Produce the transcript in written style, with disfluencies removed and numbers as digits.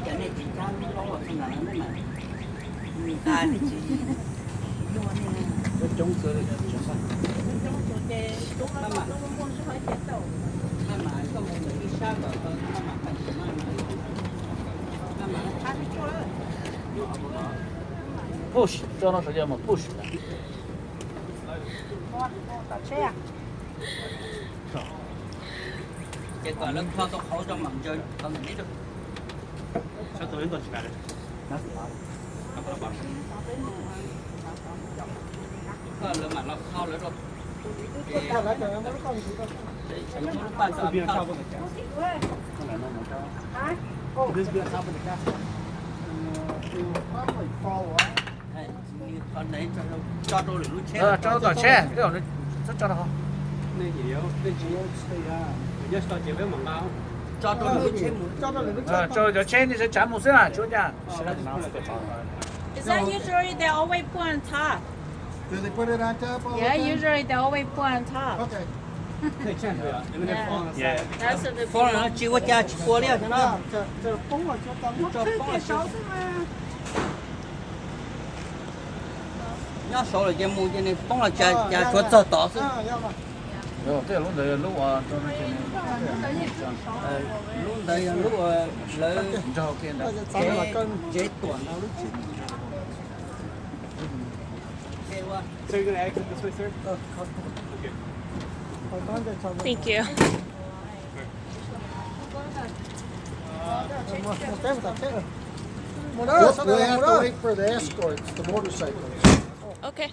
cái này chỉ ra nó là cái này nó này người ta thì chỉ chống sữa đấy không được đi xa vào hơn nó mặc thành什么那么他是做了 push 这段时间嘛 push 打车啊？ chỉ còn nó cho tôi khẩu trong lòng chơi không biết được sao tôi đến tuần chỉ đấy có là mà nó khâu nữa rồi Còn lại rồi nó còn gì đâu. nó ban This be on top đầu of the gas. Hả? This be on top of the gas. con đấy cho tôi được lúc chết cho nó tỏ xe cái đó nó rất cho nó không Nên gì đó, nên chỉ just start chỉ với mỏng bao. cho tôi được lúc chết Cho nó được cho xe thì sẽ chán một xíu à chú nhà Is that usually they always put on top? Do they put it on top all Yeah, the time? usually they always put on top. Okay. They can't do it. Even if on the Yeah. side. That's what the con people. nó chịu quá cha chịu quá liền cho nó Chờ phóng vào cho tao mất cái sáu thế mà. nó số là cái mua cho nên phong là cha cho cho tỏ chứ Dạ mà. thế là lúc đấy lúc cho nó lúc đây lúc lấy cho kia này chế tuần đâu lúc chết So you're gonna exit this way, sir? Okay. Thank you. Một cái một cái. Một đó, We have to wait for the escorts, the motorcycles. Okay.